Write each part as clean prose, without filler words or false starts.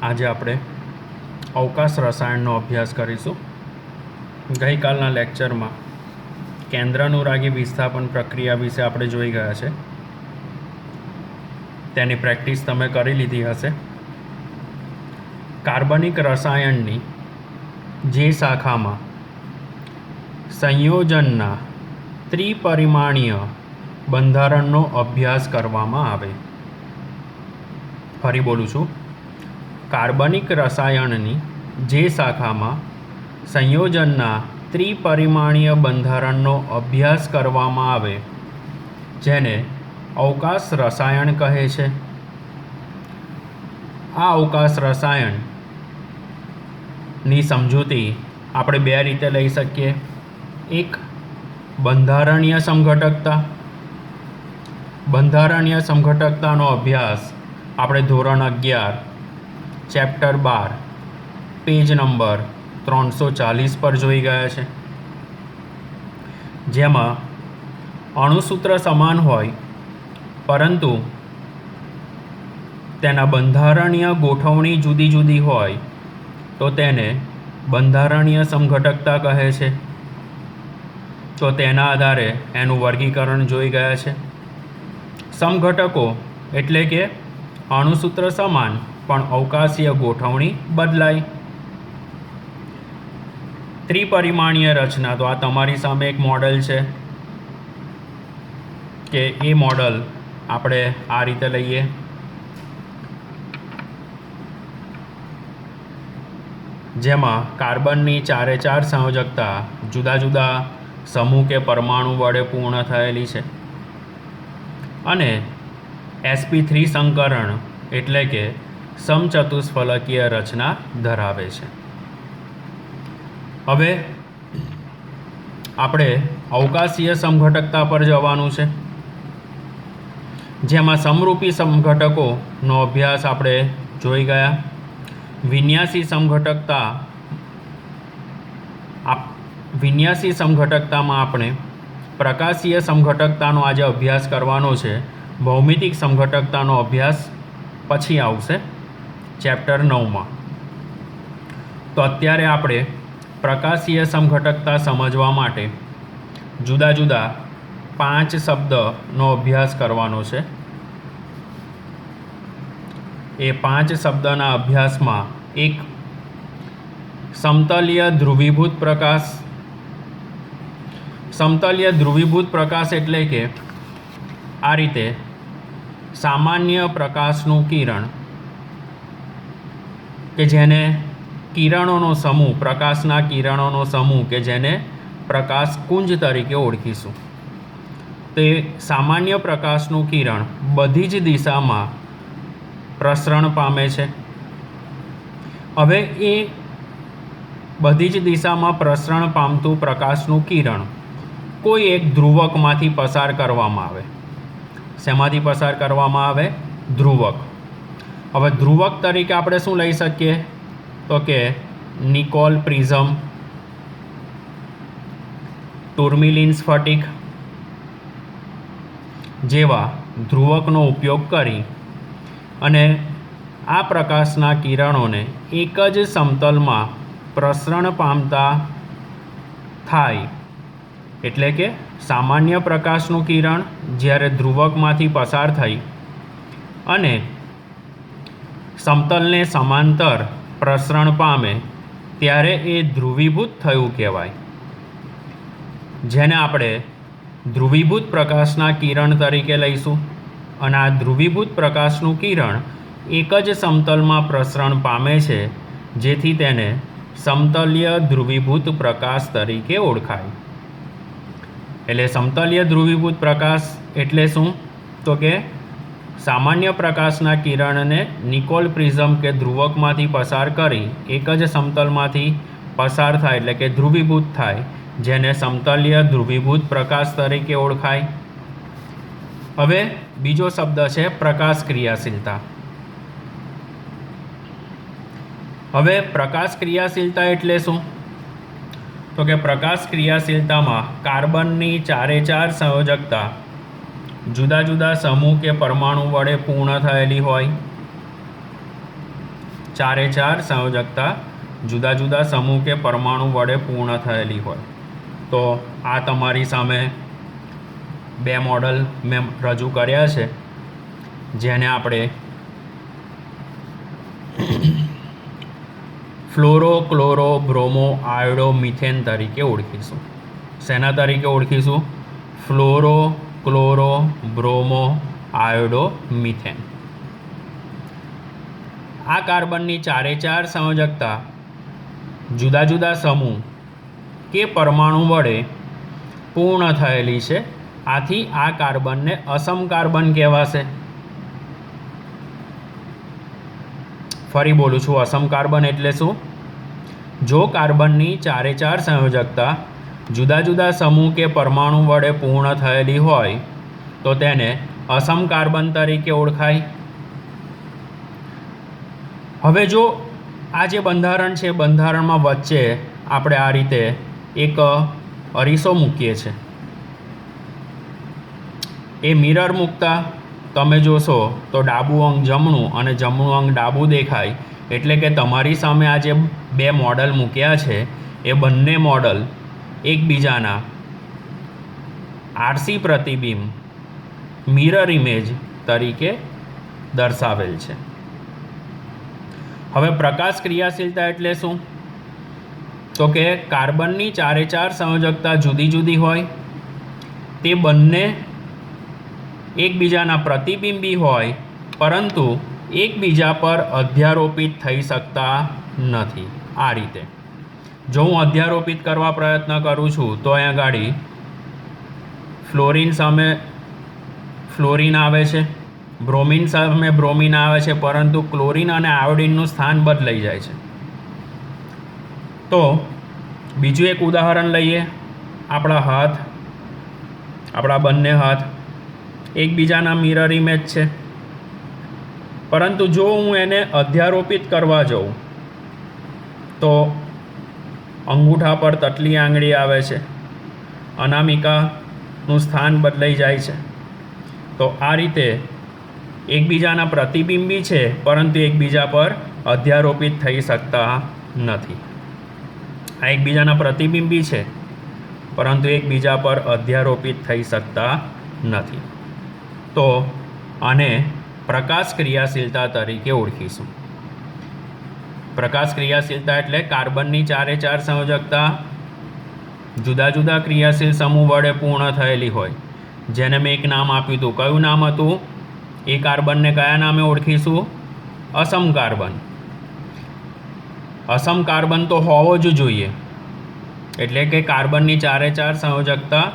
આજે આપણે અવકાશ રસાયણનો અભ્યાસ કરીશું. ગઈકાલના લેક્ચરમાં કેન્દ્રાનુરાગી વિસ્થાપન પ્રક્રિયા વિશે આપણે જોઈ ગયા છે. તેની પ્રેક્ટિસ તમે કરી લીધી હશે. કાર્બનિક રસાયણની જે શાખામાં સંયોજનના ત્રિપરિમાણીય બંધારણનો અભ્યાસ કરવામાં આવે. ફરી બોલું છું, કાર્બનિક રસાયણની જે શાખામાં સંયોજનના ત્રિપરિમાણીય બંધારણનો અભ્યાસ કરવામાં આવે જેને અવકાશ રસાયણ કહે છે. આ અવકાશ રસાયણની સમજૂતી આપણે બે રીતે લઈ શકીએ. એક, બંધારણીય સમઘટકતા. બંધારણીય સમઘટકતાનો અભ્યાસ આપણે ધોરણ 11 ચેપ્ટર 12 પેજ નંબર 340 પર જોઈ ગયા છે, જેમાં અણુસૂત્ર સમાન હોય પરંતુ તેના બંધારણીય ગોઠવણી જુદી જુદી હોય તો તેને બંધારણીય સમઘટકતા કહે છે. તો તેના આધારે એનું વર્ગીકરણ જોઈ ગયા છે. સમઘટકો એટલે કે અણુસૂત્ર સમાન પણ અવકાશીય ગોઠવણી બદલાય. ત્રિપરિમાણીય રચના, તો આ તમારી સામે એક મોડલ છે કે એ મોડલ આપણે આ રીતે લઈએ. જેમાં કાર્બનની 4 સંયોજકતા જુદા જુદા સમૂહ કે પરમાણુ વડે પૂર્ણ થયેલી છે અને sp3 સંકરણ એટલે કે સમચતુષ્ફલકીય રચના ધરાવે છે. હવે આપણે અવકાશીય સમઘટકતા પર જવાનું છે, જેમાં સમરૂપી સમઘટકોનો અભ્યાસ આપણે જોઈ ગયા. વિન્યાસી સમઘટકતામાં આપણે પ્રકાશીય સમઘટકતાનો આજે અભ્યાસ કરવાનો છે. ભૌમિતિક સમઘટકતાનો અભ્યાસ પછી આવશે ચેપ્ટર 9માં. તો અત્યારે આપણે પ્રકાશીય સમઘટકતા સમજવા માટે જુદા જુદા 5 શબ્દનો અભ્યાસ કરવાનો છે. એ 5 શબ્દના અભ્યાસમાં એક સમતલીય ધ્રુવીભૂત પ્રકાશ. સમતલીય ધ્રુવીભૂત પ્રકાશ એટલે કે આ રીતે સામાન્ય પ્રકાશનું કિરણ કે જેને કિરણોનો સમૂહ, પ્રકાશના કિરણોનો સમૂહ કે જેને પ્રકાશકુંજ તરીકે ઓળખીશું. તે સામાન્ય પ્રકાશનું કિરણ બધી જ દિશામાં પ્રસરણ પામે છે. હવે એ બધી જ દિશામાં પ્રસરણ પામતું પ્રકાશનું કિરણ કોઈ એક ધ્રુવકમાંથી પસાર કરવામાં આવે. શેમાંથી પસાર કરવામાં આવે? ધ્રુવક. હવે ધ્રુવક તરીકે આપણે શું લઈ શકીએ? તો કે નિકોલ પ્રિઝમ, ટુર્મિલિન સ્ફટિક જેવા ધ્રુવકનો ઉપયોગ કરી અને આ પ્રકાશના કિરણોને એક જ સમતલમાં પ્રસરણ પામતા થાય. એટલે કે સામાન્ય પ્રકાશનું કિરણ જ્યારે ધ્રુવકમાંથી પસાર થઈ અને સમતલને સમાંતર પ્રસરણ પામે ત્યારે એ ધ્રુવીભૂત થયું કહેવાય, જેને આપણે ધ્રુવીભૂત પ્રકાશના કિરણ તરીકે લઈશું. અને આ ધ્રુવીભૂત પ્રકાશનું કિરણ એક જ સમતલમાં પ્રસરણ પામે છે, જેથી તેને સમતલીય ધ્રુવીભૂત પ્રકાશ તરીકે ઓળખાય. એટલે સમતલીય ધ્રુવીભૂત પ્રકાશ એટલે શું? તો કે સામાન્ય પ્રકાશના કિરણને નિકોલ પ્રિઝમ કે ધ્રુવકમાંથી પસાર કરી એક જ સમતલમાંથી પસાર થાય એટલે કે ધ્રુવીભૂત થાય, જેને સમતલીય ધ્રુવીભૂત પ્રકાશ તરીકે ઓળખાય. હવે બીજો શબ્દ છે પ્રકાશ ક્રિયાશીલતા. હવે પ્રકાશ ક્રિયાશીલતા એટલે શું? તો કે પ્રકાશ ક્રિયાશીલતામાં કાર્બનની 4 સંયોજકતા જુદા જુદા સમૂહ કે પરમાણુ વડે પૂર્ણ થયેલી હોય ચારે ચાર સંયોજકતા જુદા જુદા સમૂહ કે પરમાણુ વડે પૂર્ણ થયેલી હોય. તો આ તમારી સામે બે મોડલ મેં રજૂ કર્યા છે, જેને આપણે fluoro chloro bromo iodo methane તરીકે ઓળખીશું. શેના તરીકે ઓળખીશું? Fluoro chloro bromo iodo methane. આ કાર્બનની ચારે ચાર સંયોજકતા જુદા જુદા સમૂહ કે પરમાણુ વડે પૂર્ણ થયેલી છે. આથી આ કાર્બનને અસમ કાર્બન કહેવાશે. ફરી બોલું છું, અસમ કાર્બન એટલે શું? જો કાર્બનની ચારે ચાર સંયોજકતા જુદા જુદા સમૂહ કે પરમાણુ વડે પૂર્ણ થયેલી હોય તો તેને અસમ કાર્બન તરીકે ઓળખાય. હવે જો આ જે બંધારણ છે, બંધારણમાં વચ્ચે આપણે આ રીતે એક અરીસો મૂકીએ છીએ. એ મિરર મૂકતા તમે જોશો તો ડાબું અંગ જમણું અને જમણું અંગ ડાબું દેખાય. એટલે કે તમારી સામે આ જે બે મોડલ મૂક્યા છે એ બંને મોડલ એકબીજાના આરસી પ્રતિબિંબ મિરર ઇમેજ તરીકે દર્શાવેલ છે. હવે પ્રકાશ ક્રિયાશીલતા એટલે શું? તો કે કાર્બનની ચારે ચાર સંયોજકતા જુદી જુદી હોય, તે બંને એકબીજાના પ્રતિબિંબી હોય, પરંતુ એકબીજા પર અધ્યારોપિત થઈ શકતા નથી. આ રીતે જો હું અધ્યારોપિત કરવા પ્રયત્ન કરું છું તો અહીંયા ગાડી ફ્લોરિન સામે ફ્લોરિન આવે છે, બ્રોમિન સામે બ્રોમિન આવે છે, પરંતુ ક્લોરિન અને આયોડિનનું સ્થાન બદલાઈ જાય છે. તો બીજું એક ઉદાહરણ લઈએ. આપણા બંને હાથ એકબીજાના મિરર ઇમેજ છે, પરંતુ જો હું એને અધ્યારોપિત કરવા જાઉં તો અંગૂઠા પર તતલી આંગળી આવે છે, અનામિકાનું સ્થાન બદલાઈ જાય છે. તો આ રીતે એકબીજાના પ્રતિબિંબી છે, પરંતુ એકબીજા પર અધ્યારોપિત થઈ શકતા નથી. આ એકબીજાના પ્રતિબિંબી છે, પરંતુ એકબીજા પર અધ્યારોપિત થઈ શકતા નથી. તો આને પ્રકાશ ક્રિયાશીલતા તરીકે ઓળખીશું. પ્રકાશ ક્રિયાશીલતા એટલે કાર્બનની ચારે ચાર સંયોજકતા જુદા જુદા ક્રિયાશીલ સમૂહ વડે પૂર્ણ થયેલી હોય, જેને મેં એક નામ આપ્યું હતું. કયું નામ હતું? એ કાર્બનને કયા નામે ઓળખીશું? અસમ કાર્બન. અસમ કાર્બન તો હોવો જ જોઈએ. એટલે કે કાર્બનની ચારે ચાર સંયોજકતા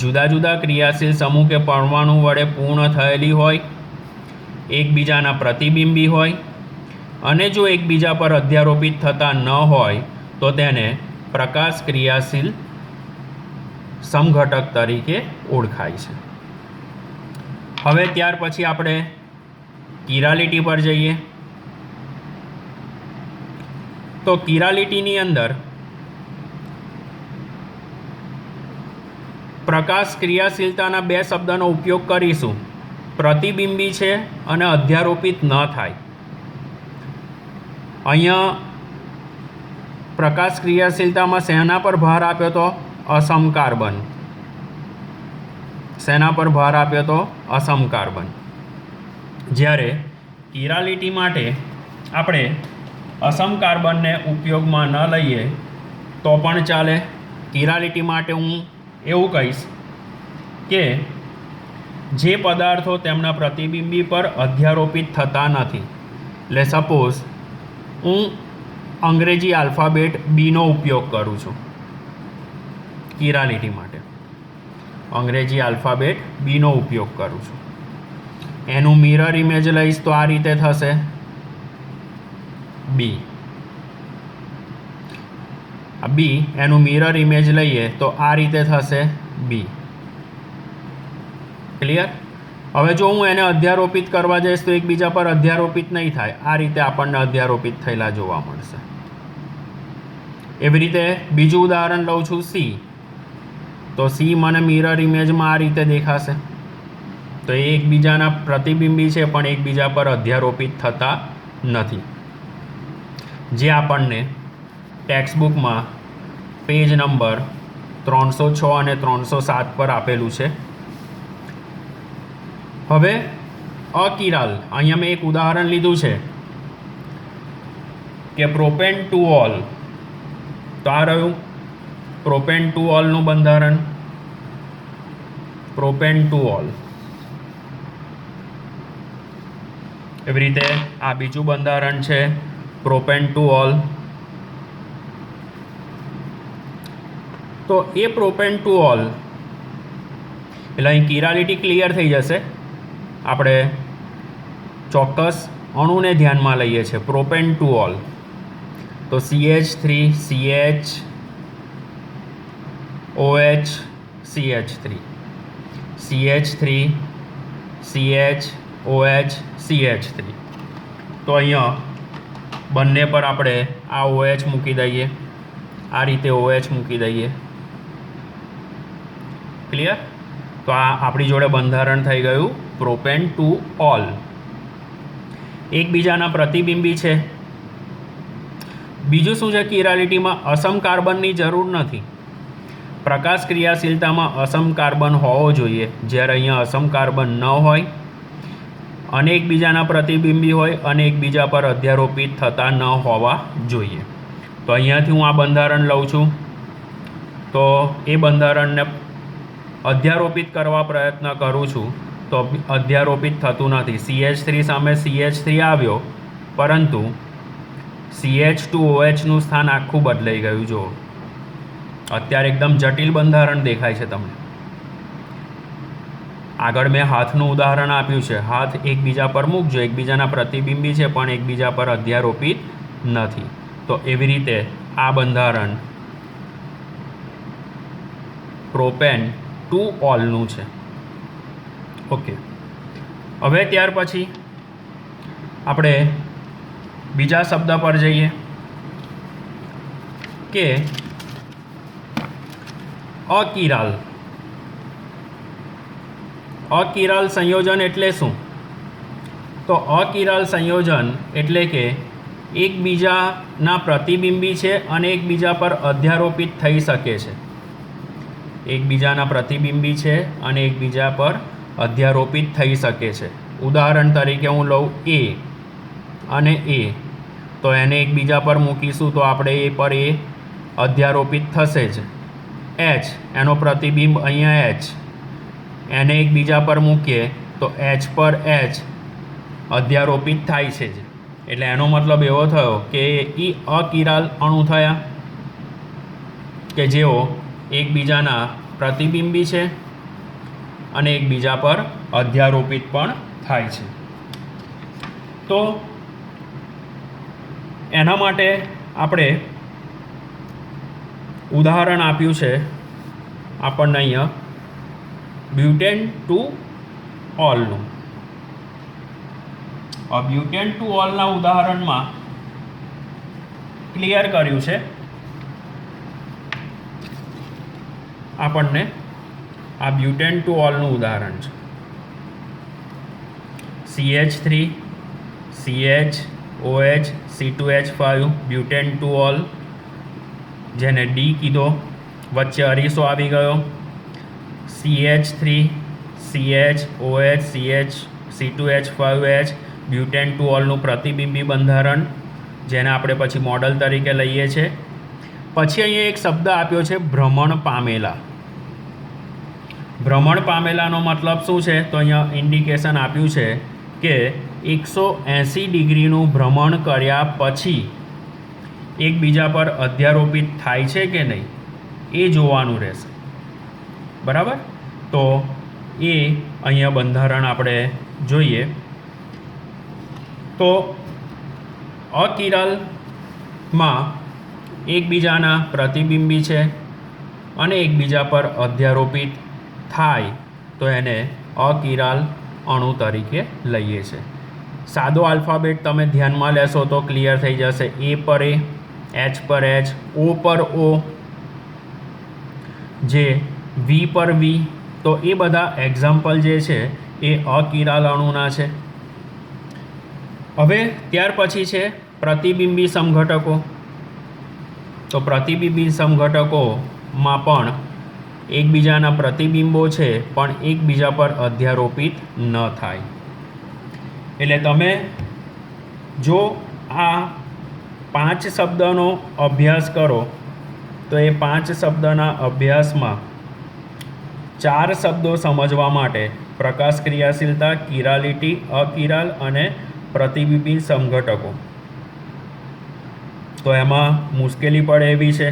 જુદા જુદા ક્રિયાશીલ સમૂહ કે પરમાણુ વડે પૂર્ણ થયેલી હોય, એકબીજાના પ્રતિબિંબી હોય, અને જો એકબીજા પર અધ્યારોપિત થતા ન હોય તો તેને પ્રકાશ ક્રિયાશીલ સમઘટક તરીકે ઓળખાય છે. હવે ત્યાર પછી આપણે કિરાલિટી પર જઈએ. તો કિરાલિટીની અંદર પ્રકાશ ક્રિયાશીલતાના બે શબ્દનો ઉપયોગ કરીશું. પ્રતિબિંબી છે અને અધ્યારોપિત ન થાય. અહીંયા પ્રકાશ ક્રિયાશીલતામાં શેના પર ભાર આપ્યો તો? અસમ કાર્બન. શેના પર ભાર આપ્યો તો? અસમ કાર્બન. જ્યારે કિરાલિટી માટે આપણે અસમ કાર્બનને ઉપયોગમાં ન લઈએ તો પણ ચાલે. કિરાલિટી માટે હું એવું કહીશ કે જે પદાર્થો તેમના પ્રતિબિંબી પર અધ્યારોપિત થતા નથી. એટલે સપોઝ હું અંગ્રેજી આલ્ફાબેટ બીનો ઉપયોગ કરું છું કિરાલિટી માટે. અંગ્રેજી આલ્ફાબેટ બીનો ઉપયોગ કરું છું. એનું મિરર ઇમેજ લઈશ તો આ રીતે થશે બી. બી એનું મિરર ઇમેજ લઈએ તો આ રીતે થશે બી. ક્લિયર? હવે જો હું એને અધ્યારોપિત કરવા જઈશ તો એકબીજા પર અધ્યારોપિત નહીં થાય. આ રીતે આપણને અધ્યારોપિત થયેલા જોવા મળશે. એવી રીતે બીજું ઉદાહરણ લઉં છું સી. તો સી મને મિરર ઇમેજમાં આ રીતે દેખાશે. તો એ એકબીજાના પ્રતિબિંબી છે, પણ એકબીજા પર અધ્યારોપિત થતા નથી. જે આપણને ટેક્સ્ટબુકમાં પેજ નંબર 306 અને 307 પર આપેલું છે. હવે અકિરાલ, અહીંયા મેં એક ઉદાહરણ લીધું છે કે પ્રોપેન ટુ ઓલ. તો આ રહ્યું પ્રોપેન ટુ ઓલનું બંધારણ, પ્રોપેન ટુ ઓલ. એવી રીતે આ બીજું બંધારણ છે પ્રોપેન ટુ ઓલ. તો એ પ્રોપેન ટુ ઓલ એટલે અહીં કિરાલિટી ક્લિયર થઈ જશે. આપણે ચોક્કસ અણુને ધ્યાનમાં લઈએ છીએ. પ્રોપેન ટુ ઓલ તો CH3 CH OH CH3 CH3 CH OH CH3. તો અહીંયા બંને પર આપણે આ OH મૂકી દઈએ, આ રીતે OH મૂકી દઈએ. ક્લિયર? તો આ આપણી જોડે બંધારણ થઈ ગયું પ્રોપેન ટુ ઓલ. એકબીજાના પ્રતિબિંબી છે. બીજું શું છે, કિરાલિટીમાં અસમ કાર્બનની જરૂર નથી. પ્રકાશ ક્રિયાશીલતામાં અસમ કાર્બન હોવો જોઈએ, જ્યારે અહીંયા અસમ કાર્બન ન હોય અને એકબીજાના પ્રતિબિંબી હોય અને એકબીજા પર અધ્યારોપિત થતા ન હોવા જોઈએ. તો અહીંયાથી હું આ બંધારણ લઉં છું, તો એ બંધારણને અધ્યારોપિત કરવા પ્રયત્ન કરું છું તો અધ્યારોપિત થતું નથી. CH3 સામે CH3 આવ્યો, પરંતુ CH2OHનું સ્થાન આખું બદલાઈ ગયું. જો અત્યારે એકદમ જટિલ બંધારણ દેખાય છે તમને. આગળ મેં હાથનું ઉદાહરણ આપ્યું છે. હાથ એકબીજા પર મૂકજો, એકબીજાના પ્રતિબિંબી છે પણ એકબીજા પર અધ્યારોપિત નથી. તો એવી રીતે આ બંધારણ પ્રોપેન ટુ ઓલનું છે. ઓકે, હવે ત્યાર પછી આપણે બીજા શબ્દ પર જઈએ કે અકિરાલ. અકિરાલ સંયોજન એટલે શું? તો અકિરાલ સંયોજન એટલે કે એકબીજાના પ્રતિબિંબી છે અને એકબીજા પર અધ્યારોપિત થઈ શકે છે. એકબીજાના પ્રતિબિંબી છે અને એકબીજા પર અધ્યારોપિત થઈ શકે છે. ઉદાહરણ તરીકે હું લઉં A અને A, તો એને એકબીજા પર મૂકીશું તો આપણે એ પર એ અધ્યારોપિત થશે જ. H, એનો પ્રતિબિંબ અહીંયા H, એને એકબીજા પર મૂકીએ તો H પર H અધ્યારોપિત થાય છે જ. એટલે એનો મતલબ એવો થયો કે એ અકિરાલ અણુ થયા કે જેઓ એકબીજાના પ્રતિબિંબી છે અને એકબીજા પર અધ્યારોપિત પણ થાય છે. તો એના માટે આપણે ઉદાહરણ આપ્યું છે આપણને અહીંયા બ્યુટેન ટુ ઓલનું. બ્યુટેન ટુ ઓલના ઉદાહરણમાં ક્લિયર કર્યું છે આપણને. આ બ્યુટેન ટુ ઓલનું ઉદાહરણ છે. CH3 CH OH C2H5 butane two all, જેને D કીધો, વચ્ચે અરીસો આવી ગયો. CH3 CH OH CH C2H5H butane two ઓલનું પ્રતિબિંબી બંધારણ, જેને આપણે પછી મોડલ તરીકે લઈએ છીએ. પછી અહીંયા એક શબ્દ આપ્યો છે ભ્રમણ પામેલા. ભ્રમણ પામેલાનો મતલબ શું છે? તો અહીંયા ઇન્ડિકેશન આપ્યું છે કે 180 ડિગ્રીનું ભ્રમણ કર્યા પછી એકબીજા પર અધ્યારોપિત થાય છે કે નહીં એ જોવાનું રહેશે. બરાબર? તો એ અહીંયા બંધારણ આપણે જોઈએ. તો અકિરાલમાં એકબીજાના પ્રતિબિંબી છે અને એકબીજા પર અધ્યારોપિત થાય તો એને અકિરાલ અણુ તરીકે લઈએ છીએ. સાદો આલ્ફાબેટ તમે ધ્યાનમાં લેશો તો ક્લિયર થઈ જશે. A પર A, H પર H, O પર O, જે V પર V. તો એ બધા એક્ઝામ્પલ જે છે એ અકિરાલ અણુના છે. હવે ત્યાર પછી છે પ્રતિબિંબી સમઘટકો. તો પ્રતિબિંબી સમઘટકોમાં પણ એકબીજાના પ્રતિબિંબો છે પણ એકબીજા પર અધ્યારોપિત ન થાય. એટલે તમે જો આ 5 શબ્દનો અભ્યાસ કરો તો એ 5 શબ્દના અભ્યાસમાં 4 શબ્દો સમજવા માટે પ્રકાશ ક્રિયાશીલતા, કિરાલિટી, અકિરાલ અને પ્રતિબિંબી સમઘટકો. તો એમાં મુશ્કેલી પડે એવી છે.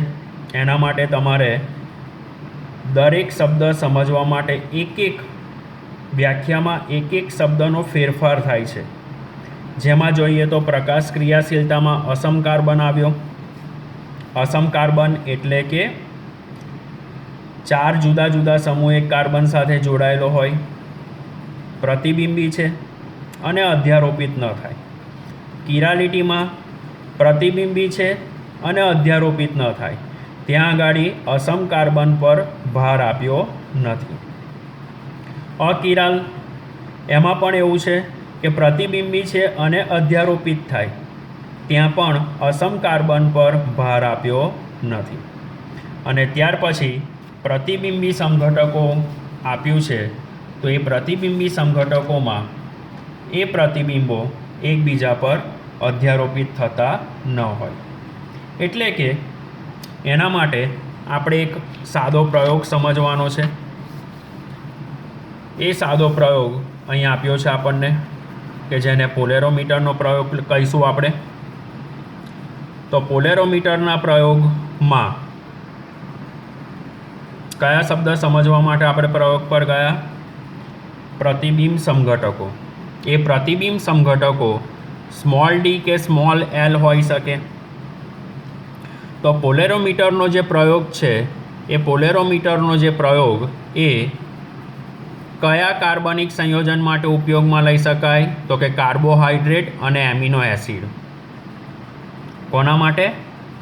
એના માટે તમારે દરેક શબ્દ સમજવા માટે એક વ્યાખ્યામાં એક શબ્દનો ફેરફાર થાય છે. જેમાં જોઈએ તો પ્રકાશ ક્રિયાશીલતામાં અસમ કાર્બન આવ્યો. અસમ કાર્બન એટલે કે 4 જુદા જુદા સમૂહ એક કાર્બન સાથે જોડાયેલો હોય, પ્રતિબિંબી છે અને અધ્યારોપિત ન થાય. કિરાલિટીમાં પ્રતિબિંબી છે અને અધ્યારોપિત ન થાય. ત્યાં આગળ અસમ કાર્બન પર ભાર આપ્યો નથી. અકિરાલ એમાં પણ એવું છે કે પ્રતિબિંબી છે અને અધ્યારોપિત થાય. ત્યાં પણ અસમ કાર્બન પર ભાર આપ્યો નથી. અને ત્યાર પછી પ્રતિબિંબી સમઘટકો આપ્યું છે. તો એ પ્રતિબિંબી સમઘટકોમાં એ પ્રતિબિંબો એકબીજા પર અધ્યારોપિત થતા ન હોય. એટલે કે એના માટે આપણે એક સાદો પ્રયોગ સમજવાનો છે. એ સાદો પ્રયોગ અહીં આપ્યો છે આપણને, કે જેને પોલેરોમીટરનો પ્રયોગ કહીશું આપણે. તો પોલેરોમીટરના પ્રયોગમાં કયા શબ્દ સમજવા માટે આપણે પ્રયોગ પર ગયા? પ્રતિબિંબ સમઘટકો. એ પ્રતિબિંબ સમઘટકો સ્મોલ ડી કે સ્મોલ એલ હોઈ શકે. તો પોલેરોમીટરનો જે પ્રયોગ છે એ પોલેરોમીટરનો જે પ્રયોગ એ કયા કાર્બનિક સંયોજન માટે ઉપયોગમાં લઈ શકાય? તો કે કાર્બોહાઈડ્રેટ અને એમિનો એસિડ. કોના માટે?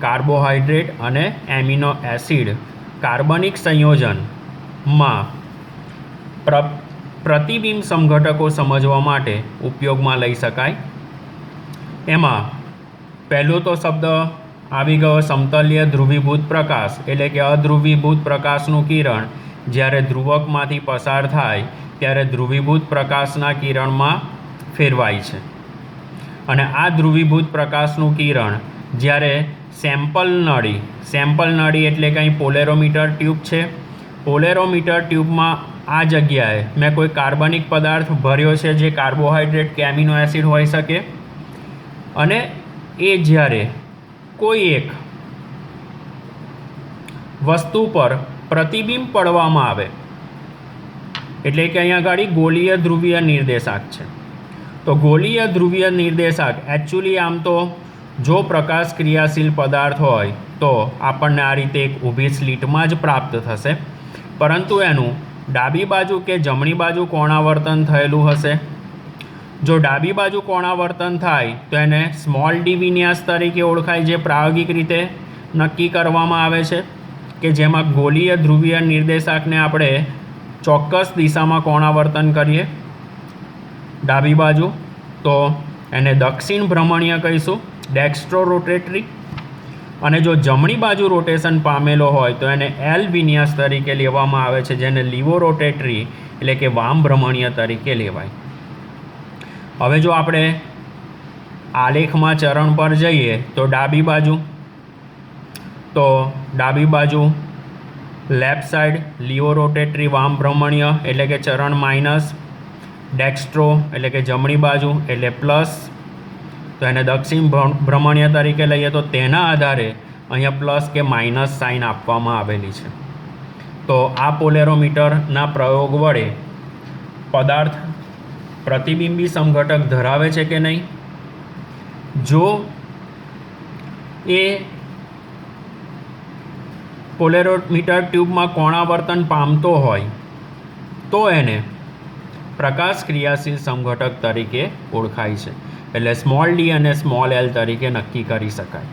કાર્બોહાઈડ્રેટ અને એમિનો એસિડ કાર્બનિક સંયોજનમાં પ્રતિબિંબ સમઘટકો સમજવા માટે ઉપયોગમાં લઈ શકાય. એમાં પહેલો તો શબ્દ આવી ગયો સમતલ્ય ધ્રુવીભૂત પ્રકાશ. એટલે કે અધ્રુવીભૂત પ્રકાશનું કિરણ જ્યારે ધ્રુવકમાંથી પસાર થાય ત્યારે ધ્રુવીભૂત પ્રકાશના કિરણમાં ફેરવાય છે. અને આ ધ્રુવીભૂત પ્રકાશનું કિરણ જ્યારે સેમ્પલ નળી એટલે કંઈ પોલેરોમીટર ટ્યુબ છે. પોલેરોમીટર ટ્યુબમાં આ જગ્યાએ મેં કોઈ કાર્બનિક પદાર્થ ભર્યો છે જે કાર્બોહાઈડ્રેટ કે એમિનો એસિડ હોઈ શકે. અને એ જ્યારે કોઈ એક વસ્તુ પર પ્રતિબિંબ પડવામાં આવે એટલે કે અહીંયા આગળ ગોળીય ધ્રુવીય નિર્દેશાંક છે. તો ગોળીય ધ્રુવીય નિર્દેશાંક એકચ્યુઅલી આમ તો જો પ્રકાશ ક્રિયાશીલ પદાર્થ હોય તો આપણને આ રીતે એક ઊભી સ્લીટમાં જ પ્રાપ્ત થશે. પરંતુ એનું ડાબી બાજુ કે જમણી બાજુ કોણાવર્તન થયેલું હશે. જો ડાબી બાજુ કોણાવર્તન થાય તો એને સ્મોલ ડી વિન્યાસ તરીકે ઓળખાય, જે પ્રાયોગિક રીતે નક્કી કરવામાં આવે છે. કે જેમાં ગોળીય ધ્રુવીય નિર્દેશાંકને આપણે ચોક્કસ દિશામાં કોણાવર્તન કરીએ ડાબી બાજુ તો એને દક્ષિણ ભ્રમણીય કહીશું, ડેક્સ્ટ્રો રોટેટરી. અને જો જમણી બાજુ રોટેશન પામેલો હોય તો એને એલ વિન્યાસ તરીકે લેવામાં આવે છે, જેને લીવો રોટેટરી એટલે કે વામ ભ્રમણીય તરીકે લેવાય. હવે જો આપણે આલેખમાં ચરણ પર જઈએ તો ડાબી બાજુ લેફ્ટ સાઈડ લીવો રોટેટરી વામ ભ્રમણીય એટલે કે ચરણ માઇનસ, ડેક્સ્ટ્રો એટલે કે જમણી બાજુ એટલે પ્લસ. તો એને દક્ષિણ ભ્રમણીય તરીકે લઈએ તો તેના આધારે અહીંયા પ્લસ કે માઇનસ સાઇન આપવામાં આવેલી છે. તો આ પોલેરોમીટરના પ્રયોગ વડે પદાર્થ પ્રતિબિંબી સમઘટક ધરાવે છે કે નહીં. જો એ પોલેરોમીટર ટ્યુબમાં કોણાવર્તન પામતો હોય તો એને પ્રકાશ ક્રિયાશીલ સમઘટક તરીકે ઓળખાય છે. એટલે સ્મોલ ડી અને સ્મોલ એલ તરીકે નક્કી કરી શકાય.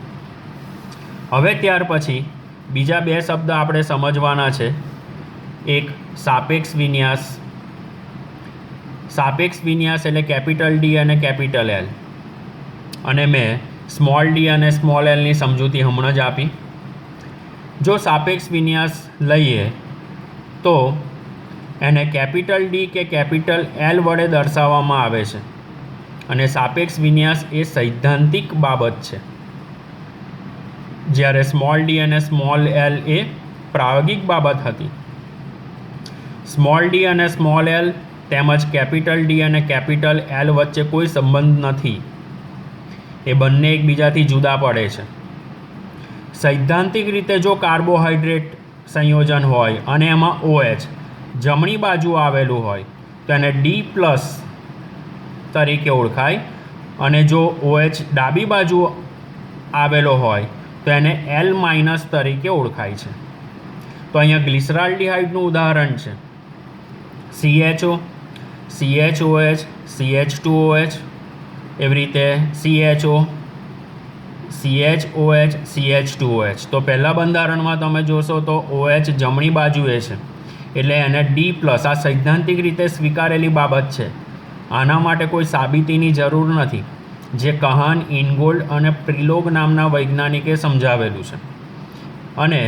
હવે ત્યાર પછી બીજા બે શબ્દ આપણે સમજવાના છે. એક સાપેક્ષ વિન્યાસ. સાપેક્ષ વિન્યાસ એટલે કેપિટલ ડી અને કેપિટલ એલ. અને મેં સ્મોલ ડી અને સ્મોલ એલની સમજૂતી હમણાં જ આપી. જો સાપેક્ષ વિન્યાસ લઈએ તો એને કેપિટલ ડી કે કેપિટલ એલ વડે દર્શાવવામાં આવે છે અને સાપેક્ષ વિન્યાસ એ સૈદ્ધાંતિક બાબત છે, જ્યારે સ્મોલ ડી અને સ્મોલ એલ એ પ્રાયોગિક બાબત હતી. સ્મોલ ડી અને સ્મોલ એલ તેમજ કેપિટલ ડી અને કેપિટલ એલ વચ્ચે કોઈ સંબંધ નથી, એ બંને એકબીજાથી જુદા પડે છે. સૈદ્ધાંતિક રીતે જો કાર્બોહાઈડ્રેટ સંયોજન હોય અને એમાં OH જમણી બાજુ આવેલું હોય તો એને ડી પ્લસ તરીકે ઓળખાય, અને જો OH ડાબી બાજુ આવેલો હોય તો એને L માઇનસ તરીકે ઓળખાય છે. તો અહીંયા ગ્લિસરાલ્ડિહાઇડનું ઉદાહરણ છે CHO, CHOH, CH2OH, એવી રીતે CHO, CHOH, CH2OH. તો પહેલાં બંધારણમાં તમે જોશો તો OH જમણી બાજુએ છે એટલે એને ડી પ્લસ. આ સૈદ્ધાંતિક રીતે સ્વીકારેલી બાબત છે, આના માટે કોઈ સાબિતીની જરૂર નથી, જે કહાન, ઇનગોલ્ડ અને પ્રિલોગ નામના વૈજ્ઞાનિકે સમજાવેલું છે. અને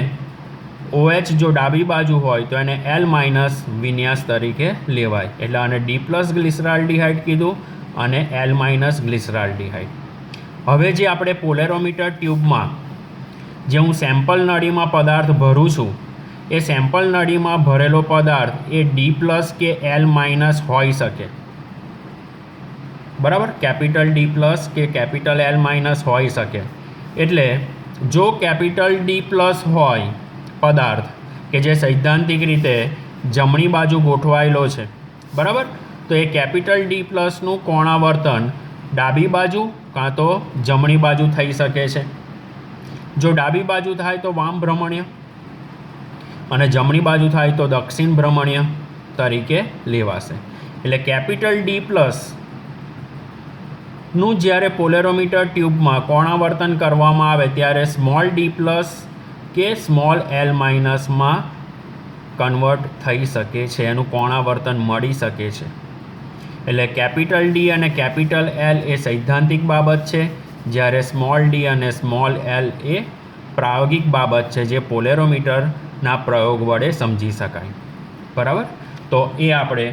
OH જો ડાબી બાજુ હોય તો એને L માઇનસ વિન્યાસ તરીકે લેવાય, એટલે આને ડી પ્લસ ગ્લિસરાલ્ડિહાઇડ કીધું અને L માઇનસ ગ્લિસરાલ્ડિહાઇડ. હવે જે આપણે પોલેરોમીટર ટ્યુબમાં જે હું સેમ્પલ નળીમાં પદાર્થ ભરું છું, એ સેમ્પલ નળીમાં ભરેલો પદાર્થ એ ડી પ્લસ કે L માઇનસ હોઈ શકે, બરાબર. કેપિટલ ડી પ્લસ કે કેપિટલ L માઇનસ હોઈ શકે. એટલે જો કેપિટલ ડી પ્લસ હોય પદાર્થ કે જે સૈદ્ધાંતિક રીતે જમણી બાજુ ગોઠવાયેલો છે, બરાબર, તો એ કેપિટલ ડી પ્લસનું કોણાવર્તન ડાબી બાજુ કાં તો જમણી બાજુ થઈ શકે છે. જો ડાબી બાજુ થાય તો વામ ભ્રમણીય અને જમણી બાજુ થાય તો દક્ષિણ ભ્રમણીય તરીકે લેવાશે. એટલે કેપિટલ ડી પ્લસ નું જ્યારે પોલેરોમીટર ટ્યુબમાં કોણાવર્તન કરવામાં આવે ત્યારે સ્મોલ ડી પ્લસ કે સ્મોલ એલ માઇનસમાં કન્વર્ટ થઈ શકે છે, એનું કોણાવર્તન મળી શકે છે. એટલે કેપિટલ ડી અને કેપિટલ એલ એ સૈદ્ધાંતિક બાબત છે, જ્યારે સ્મોલ ડી અને સ્મોલ એલ એ પ્રાયોગિક બાબત છે, જે પોલેરોમીટરના પ્રયોગ વડે સમજી શકાય, બરાબર. તો એ આપણે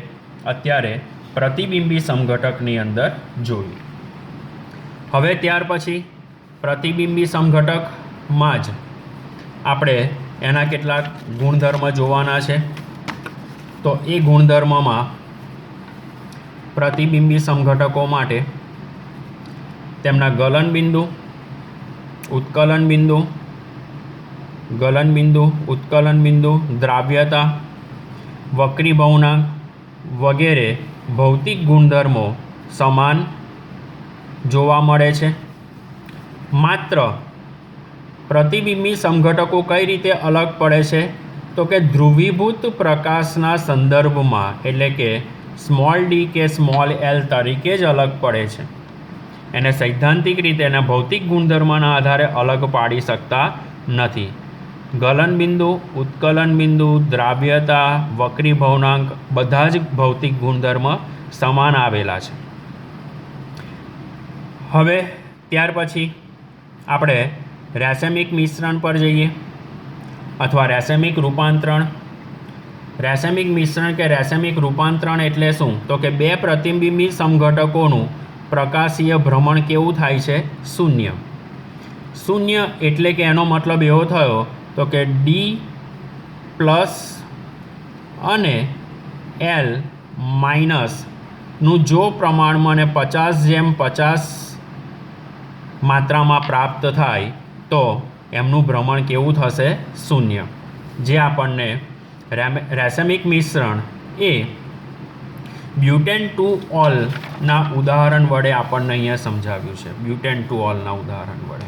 અત્યારે પ્રતિબિંબી સમઘટકની અંદર જોયું. હવે ત્યાર પછી પ્રતિબિંબી સમઘટકમાં જ આપણે એના કેટલાક ગુણધર્મ જોવાના છે. તો એ ગુણધર્મમાં પ્રતિબિંબી સમઘટકો માટે તેમના ગલન બિંદુ, ઉત્કલન બિંદુ, ગલન બિંદુ, ઉત્કલન બિંદુ, દ્રાવ્યતા, વક્રીભવનાંક વગેરે ભૌતિક ગુણધર્મો સમાન જોવા મળે છે. માત્ર પ્રતિબિંબી સમઘટકો કઈ રીતે અલગ પડે છે તો કે ધ્રુવીભૂત પ્રકાશના સંદર્ભમાં, એટલે કે સ્મોલ ડી કે સ્મોલ એલ તરીકે જ અલગ પડે છે. એને સૈદ્ધાંતિક રીતે એના ભૌતિક ગુણધર્મના આધારે અલગ પાડી શકતા નથી. ગલન બિંદુ, ઉત્કલન બિંદુ, દ્રાવ્યતા, વક્રીભવનાંક બધા જ ભૌતિક ગુણધર્મ સમાન આવેલા છે. હવે ત્યાર પછી આપણે રેસેમિક મિશ્રણ પર જઈએ અથવા રેસેમિક રૂપાંતરણ. રેસેમિક મિશ્રણ કે રેસેમિક રૂપાંતરણ એટલે શું? તો કે બે પ્રતિબિંબી સમઘટકોનું પ્રકાશીય ભ્રમણ કેવું થાય છે? શૂન્ય. શૂન્ય એટલે કે એનો મતલબ એવો થયો તો કે ડી પ્લસ અને એલ માઇનસનું જો પ્રમાણ મને 50:50 માત્રામાં પ્રાપ્ત થાય તો એમનું ભ્રમણ કેવું થશે? શૂન્ય. જે આપણને રેસેમિક મિશ્રણ એ બ્યુટેન 2-ઓલના ઉદાહરણ વડે આપણને અહીંયા સમજાવ્યું છે. બ્યુટેન 2-ઓલના ઉદાહરણ વડે.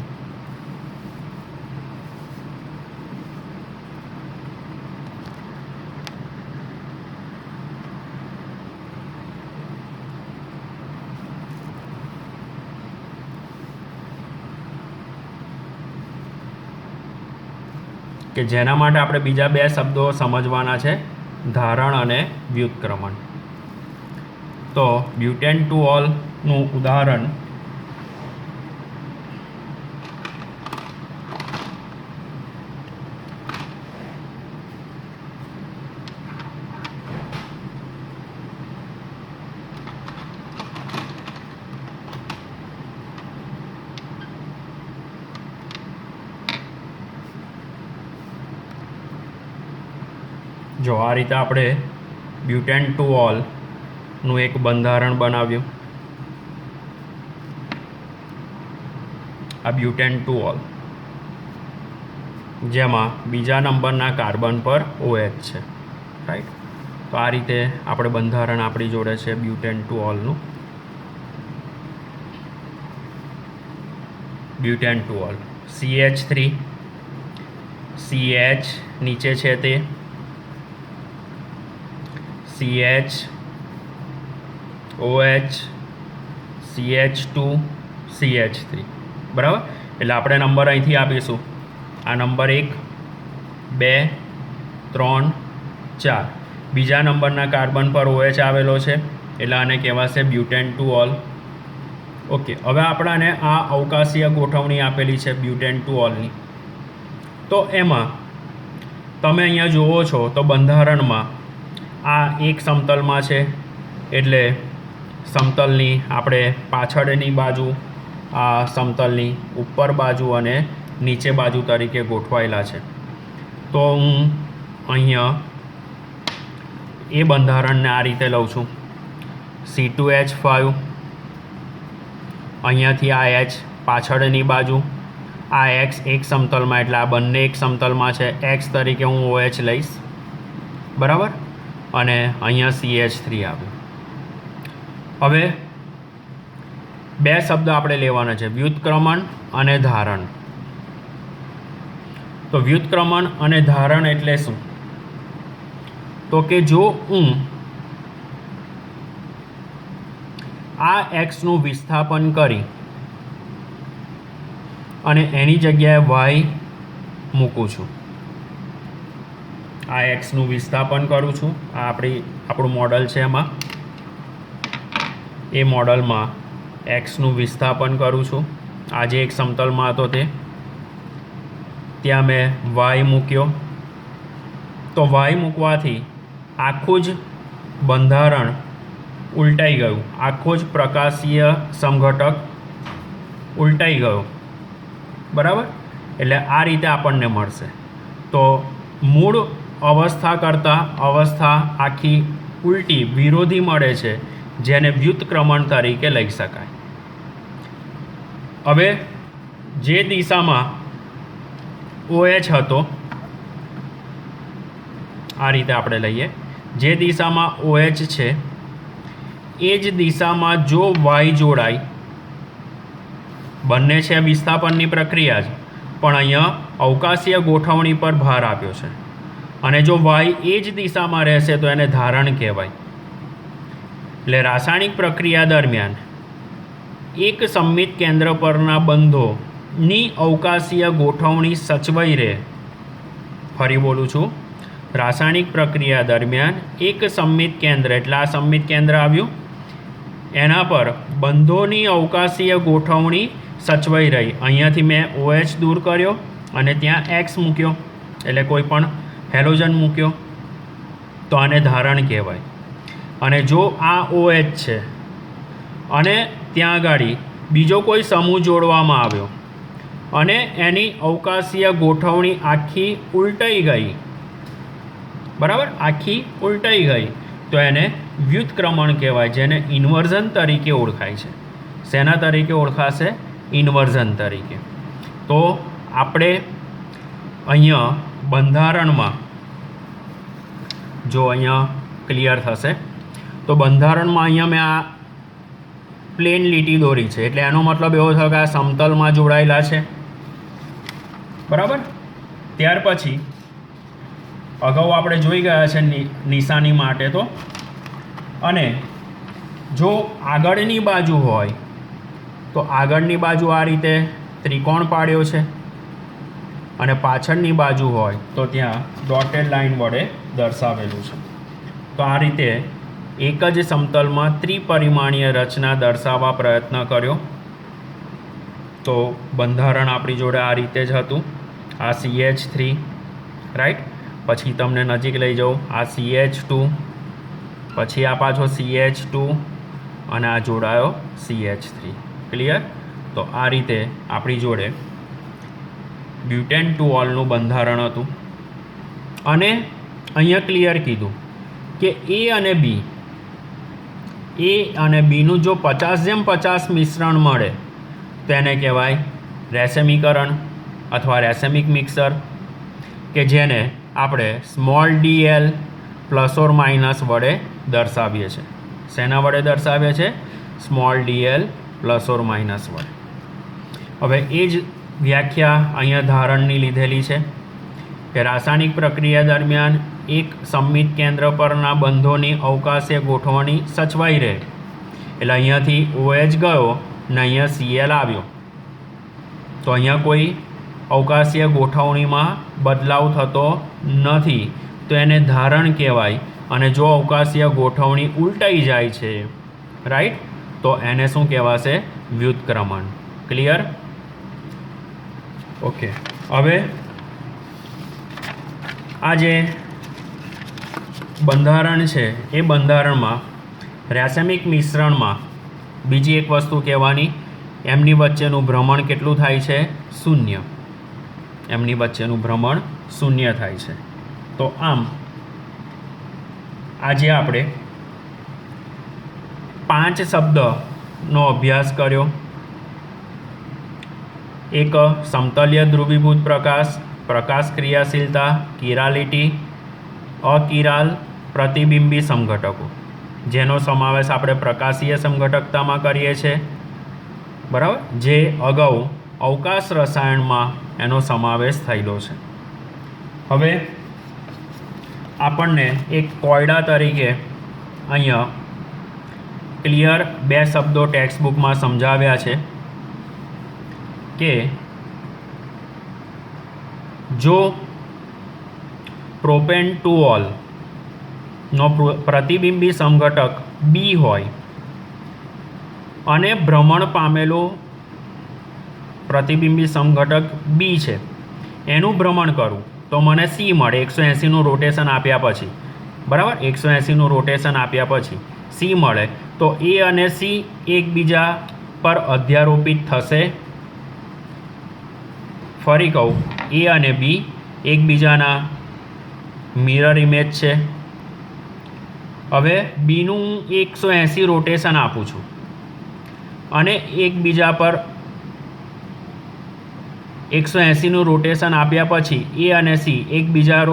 કે જેના માટે આપણે બીજા બે શબ્દો સમજવાના છે, ધારણ અને વ્યુત્ક્રમણ. તો બ્યુટેન 2-ઓલનું ઉદાહરણ જો આ રીતે આપણે બ્યુટેન ટુ ઓલનું એક બંધારણ બનાવ્યું. આ બ્યુટેન ટુ ઓલ, જેમાં બીજા નંબરના કાર્બન પર OH છે, રાઈટ. તો આ રીતે આપણે બંધારણ આપણી જોડે છે બ્યુટેન ટુ ઓલનું. Butane two ol CH3 CH નીચે છે તે CH OH CH2 CH3, બરાબર. એટલે આપણે નંબર અહીંથી આપીશું. આ નંબર 1 2 3 4. બીજા નંબરના કાર્બન પર OH આવેલો છે એટલે આને કહેવાશે બ્યુટેન ટુ ઓલ. ઓકે, હવે આપણાને આ અવકાશીય ગોઠવણી આપેલી છે બ્યુટેન ટુ ઓલની. તો એમાં તમે અહીંયા જુઓ છો તો બંધારણમાં આ એક સમતલમાં છે એટલે સમતલની આપણે પાછળની બાજુ, આ સમતલની ઉપર બાજુ અને નીચે બાજુ તરીકે ગોઠવાયેલા છે. તો હું અહીંયા એ બંધારણને આ રીતે લઉં છું. C2H5, અહીંયાથી આ H પાછળની બાજુ, આ X એક સમતલમાં, એટલે આ બંને એક સમતલમાં છે. X તરીકે હું OH લઈશ, બરાબર. અને અહીંયા CH3 આવ્યું. હવે બે શબ્દ આપણે લેવાના છે, વ્યુત્ક્રમણ અને ધારણ. તો વ્યુત્ક્રમણ અને ધારણ એટલે શું? તો કે જો હું આ Xનું વિસ્થાપન કરી અને એની જગ્યાએ Y મૂકું છું, આ Xનું વિસ્થાપન કરું છું, આ આપણું મોડલ છે, એમાં એ મોડલમાં Xનું વિસ્થાપન કરું છું. આ જે એક સમતલમાં હતો તે, ત્યાં મેં Y મૂક્યો. તો Y મૂકવાથી આખું જ બંધારણ ઉલટાઈ ગયું, આખો જ પ્રકાશીય સમઘટક ઉલટાઈ ગયો, બરાબર. એટલે આ રીતે આપણને મળશે. તો મૂળ અવસ્થા કરતાં અવસ્થા આખી ઉલટી વિરોધી મળે છે, જેને વ્યુત્ક્રમણ તરીકે લઈ શકાય. હવે જે દિશામાં OH હતો, આ રીતે આપણે લઈએ, જે દિશામાં OH છે એ જ દિશામાં જો Y જોડાય, બંને છે વિસ્થાપનની પ્રક્રિયા જ, પણ અહીંયા અવકાશીય ગોઠવણી પર ભાર આપ્યો છે. અને જો Y એ જ દિશામાં રહેશે તો એને ધારણ કહેવાય. એટલે રાસાયણિક પ્રક્રિયા દરમિયાન એક સંમિત કેન્દ્ર પરના બંધોની અવકાશીય ગોઠવણી સચવાઈ રહે. ફરી બોલું છું, રાસાયણિક પ્રક્રિયા દરમિયાન એક સંમિત કેન્દ્ર, એટલે આ સંમિત કેન્દ્ર આવ્યું, એના પર બંધોની અવકાશીય ગોઠવણી સચવાઈ રહી. અહીંયાથી મેં OH દૂર કર્યો અને ત્યાં X મૂક્યો, એટલે કોઈ પણ હેલોજન મૂક્યો, તો આને ધારણ કહેવાય. અને જો આ OH છે અને ત્યાં આગળ બીજો કોઈ સમૂહ જોડવામાં આવ્યો અને એની અવકાશીય ગોઠવણી આખી ઉલટાઈ ગઈ, બરાબર, આખી ઉલટાઈ ગઈ, તો એને વ્યુત્ક્રમણ કહેવાય, જેને ઇન્વર્ઝન તરીકે ઓળખાય છે. શેના તરીકે ઓળખાશે? ઇન્વર્ઝન તરીકે. તો આપણે અહીંયા બંધારણમાં, જો અહીંયા ક્લિયર થશે, તો બંધારણમાં અહીંયા મેં આ પ્લેન લીટી દોરી છે, એટલે એનો મતલબ એવો થયો કે આ સમતલમાં જોડાયેલા છે, બરાબર. ત્યાર પછી અગાઉ આપણે જોઈ ગયા છે નિશાની માટે. તો અને જો આગળની બાજુ હોય તો આગળની બાજુ આ રીતે ત્રિકોણ પાડ્યો છે, અને પાછળની બાજુ હોય તો ત્યાં ડોટેડ લાઇન વડે દર્શાવેલું છે. તો આ રીતે એક જ સમતલમાં ત્રિપરિમાણીય રચના દર્શાવવા પ્રયત્ન કર્યો. તો બંધારણ આપણી જોડે આ રીતે જ હતું. આ CH3, રાઈટ. પછી તમને નજીક લઈ જાઉં, આ CH2, પછી આ પાછો CH2 અને આ જોડાયો CH3. ક્લિયર? તો આ રીતે આપણી જોડે બ્યુટેન ટુ ઓલનું બંધારણ હતું. અને અહીંયા ક્લિયર કીધું કે એ અને બીનું જો 50:50 મિશ્રણ મળે તેને કહેવાય રેસેમીકરણ અથવા રેસેમિક મિક્સર, કે જેને આપણે small dl plus or minus વડે દર્શાવીએ છીએ. શેના વડે દર્શાવીએ છીએ? Small dl plus or minus વડે. હવે એ જ વ્યાખ્યા અહીંયા ધારણની લીધેલી છે કે રાસાયણિક પ્રક્રિયા દરમિયાન એક સંમિત કેન્દ્ર પરના બંધોની અવકાશીય ગોઠવણી સચવાઈ રહે. એટલે અહીંયાથી OH ગયો ને અહીંયા Cl આવ્યો, તો અહીંયા કોઈ અવકાશીય ગોઠવણીમાં બદલાવ થતો નથી, તો એને ધારણ કહેવાય. અને જો અવકાશીય ગોઠવણી ઉલટાઈ જાય છે, રાઈટ, તો એને શું કહેવાશે? વ્યુત્ક્રમણ. ક્લિયર? ઓકે. હવે આ જે બંધારણ છે એ બંધારણમાં રેસેમિક મિશ્રણમાં બીજી એક વસ્તુ કહેવાની, એમની વચ્ચેનું ભ્રમણ કેટલું થાય છે? 0. એમની વચ્ચેનું ભ્રમણ 0 થાય છે. તો આમ આજે આપણે 5 શબ્દનો અભ્યાસ કર્યો. એક સમતલ્ય ધ્રુવીભૂત પ્રકાશ, પ્રકાશ ક્રિયાશીલતા, કિરાલિટી, અકિરાલ પ્રતિબિંબી સમઘટકો, જેનો સમાવેશ આપણે પ્રકાશીય સમઘટકતામાં કરીએ છીએ, બરાબર, જે અગાઉ અવકાશ રસાયણમાં એનો સમાવેશ થયેલો છે. હવે આપણને એક કોયડા તરીકે અહીંયા ક્લિયર 2 શબ્દો ટેક્સ્ટ બુકમાં સમજાવ્યા છે કે જો પ્રોપેન ટુ ઓલનો પ્રતિબિંબી સમઘટક બી હોય અને ભ્રમણ પામેલો પ્રતિબિંબી સમઘટક બી છે, એનું ભ્રમણ કરું તો મને સી મળે 180નું રોટેશન આપ્યા પછી, બરાબર, 180નું રોટેશન આપ્યા પછી સી મળે. તો એ અને સી એકબીજા પર અધ્યારોપિત થશે. ફરી કહું, એ અને બી એકબીજાના મિરર ઇમેજ છે. હવે બીનું 180 રોટેશન આપું છું અને એકબીજા પર 180નું રોટેશન આપ્યા પછી એ અને સી એકબીજા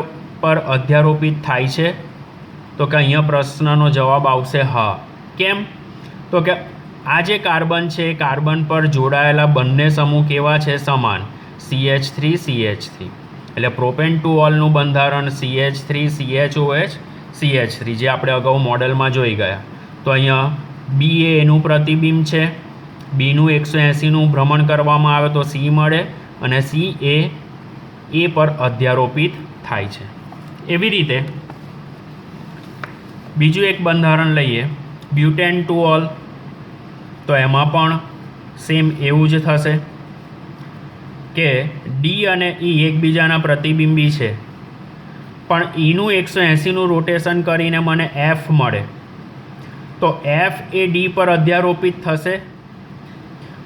પર અધ્યારોપિત થાય છે. તો કે અહીંયા પ્રશ્નનો જવાબ આવશે હા. કેમ? તો કે આ જે કાર્બન છે, કાર્બન પર જોડાયેલા બંને સમૂહ કેવા છે? સમાન, CH3 CH3. એટલે પ્રોપેન ટુ ઓલનું બંધારણ CH3 CHOH CH3, જે આપણે અગાઉ મોડેલમાં જોઈ ગયા. તો અહીંયા બી એ એનું પ્રતિબિંબ છે, બીનું 180નું ભ્રમણ કરવામાં આવે તો સી મળે અને સી એ પર અધ્યારોપિત થાય છે. એવી રીતે બીજું એક બંધારણ લઈએ, બ્યુટેન ટુ ઓલ. તો એમાં પણ સેમ એવું જ થશે કે ડી અને ઈ એકબીજાના પ્રતિબિંબી છે, પણ ઈનું 180નું રોટેશન કરીને મને એફ મળે, તો એફ એ ડી પર અધ્યારોપિત થશે.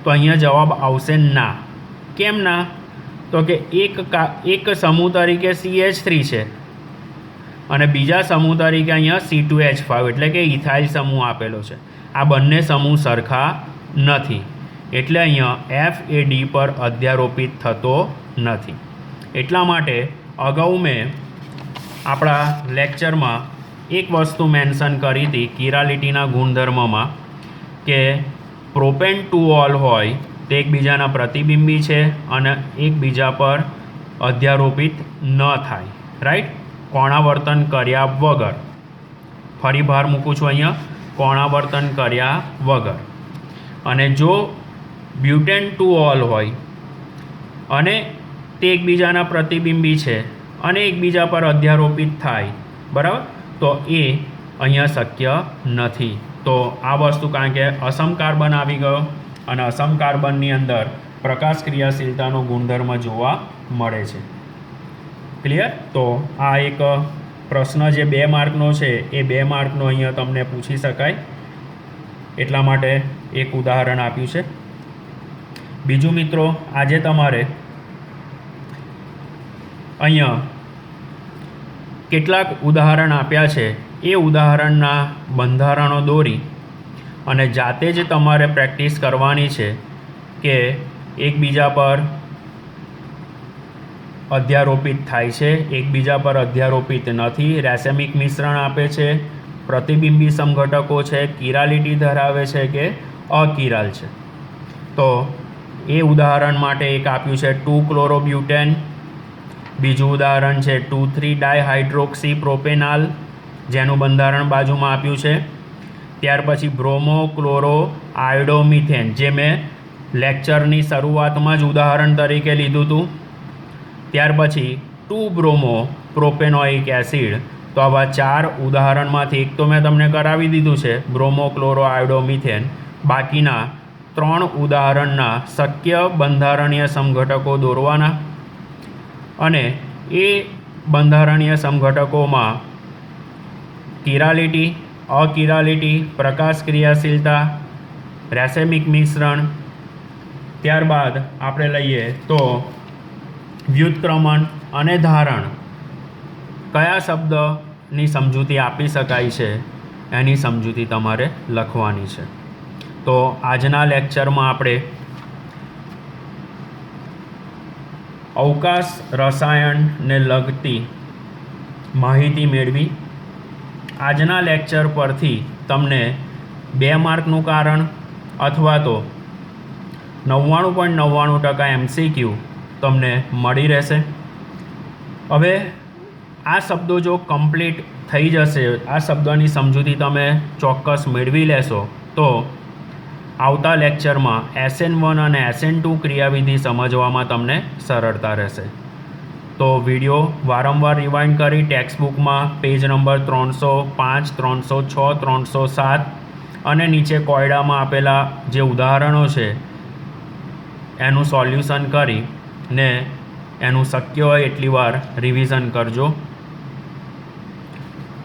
તો અહીંયા જવાબ આવશે ના. કેમ ના? તો કે એક સમૂહ તરીકે CH3 છે અને બીજા સમૂહ તરીકે અહીંયા C2H5 એટલે કે ઇથાઇલ સમૂહ આપેલો છે. આ બંને સમૂહ સરખા નથી, એટલે અહીંયા એફ એ ડી પર અધ્યારોપિત થતો નથી. એટલા માટે અગાઉ મેં આપણા લેક્ચરમાં એક વસ્તુ મેન્શન કરી હતી કિરાલિટીના ગુણધર્મમાં, કે પ્રોપેન ટુ ઓલ હોય તે એકબીજાના પ્રતિબિંબી છે અને એકબીજા પર અધ્યારોપિત ન થાય, રાઈટ, કોણાવર્તન કર્યા વગર. ફરી ભાર મૂકું છું અહીંયા, કોણાવર્તન કર્યા વગર. અને જો બ્યુટેન ટુ ઓલ હોય અને તે એકબીજાના પ્રતિબિંબી છે અને એકબીજા પર અધ્યારોપિત થાય, બરાબર, તો એ અહીંયા શક્ય નથી. તો આ વસ્તુ, કારણ કે અસમ કાર્બન આવી ગયો અને અસમ કાર્બનની અંદર પ્રકાશ ક્રિયાશીલતાનો ગુણધર્મ જોવા મળે છે. ક્લિયર? તો આ એક પ્રશ્ન જે 2 માર્કનો છે એ 2 માર્કનો અહીંયા તમને પૂછી શકાય, એટલા માટે એક ઉદાહરણ આપ્યું છે. બીજું મિત્રો, આજે તમારે અહીંયા કેટલાક ઉદાહરણ આપ્યા છે એ ઉદાહરણના બંધારણો દોરી અને જાતે જ તમારે પ્રેક્ટિસ કરવાની છે કે એકબીજા પર અધ્યારોપિત થાય છે, એકબીજા પર અધ્યારોપિત નથી, રેસેમિક મિશ્રણ આપે છે, પ્રતિબિંબી સમઘટકો છે, કિરાલિટી ધરાવે છે કે અકિરાલ છે. તો એ ઉદાહરણ માટે એક આપ્યું છે 2-ક્લોરોબ્યુટેન, બીજું ઉદાહરણ છે 2,3-ડાયહાઇડ્રોક્સી પ્રોપેનાલ જેનું બંધારણ બાજુમાં આપ્યું છે. ત્યાર પછી બ્રોમો ક્લોરો આયોડોમિથેન જે મેં લેક્ચરની શરૂઆતમાં જ ઉદાહરણ તરીકે લીધું હતું. ત્યાર પછી 2-બ્રોમો પ્રોપેનોઇક એસિડ. તો આવા 4 ઉદાહરણમાંથી એક તો મેં તમને કરાવી દીધું છે બ્રોમો ક્લોરો આયોડોમિથેન. બાકીના 3 ઉદાહરણના શક્ય બંધારણીય સમઘટકો દોરવાના અને એ બંધારણીય સમઘટકોમાં કિરાલિટી, અકિરાલિટી, પ્રકાશ ક્રિયાશીલતા, રેસેમિક મિશ્રણ. ત્યારબાદ આપણે લઈએ તો વ્યુત્ક્રમણ અને ધારણ કયા શબ્દની સમજૂતી આપી શકાય છે એની સમજૂતી તમારે લખવાની છે. તો આજના લેક્ચરમાં આપણે અવકાશ રસાયણને લગતી માહિતી મેળવી. આજના લેક્ચર પરથી તમને 2 માર્કનું કારણ અથવા તો 99.99% MCQ તમને મળી રહેશે. હવે આ શબ્દો જો કમ્પ્લીટ થઈ જશે, આ શબ્દોની સમજૂતી તમે ચોક્કસ મેળવી લેશો તો આવતા લેક્ચરમાં SN1 અને SN2 ક્રિયાવિધિ સમજવામાં તમને સરળતા રહેશે. તો વિડીયો વારંવાર રિવાઇન્ડ કરી ટેક્સ્ટબુકમાં પેજ નંબર 305, 306, 307 અને નીચે કોયડામાં આપેલા જે ઉદાહરણો છે એનું સોલ્યુશન કરી ને એનું શક્ય હોય એટલી વાર રિવિઝન કરજો.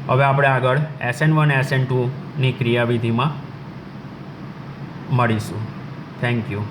હવે આપણે આગળ SN1 SN2ની ક્રિયાવિધિમાં મળીશું. Thank you.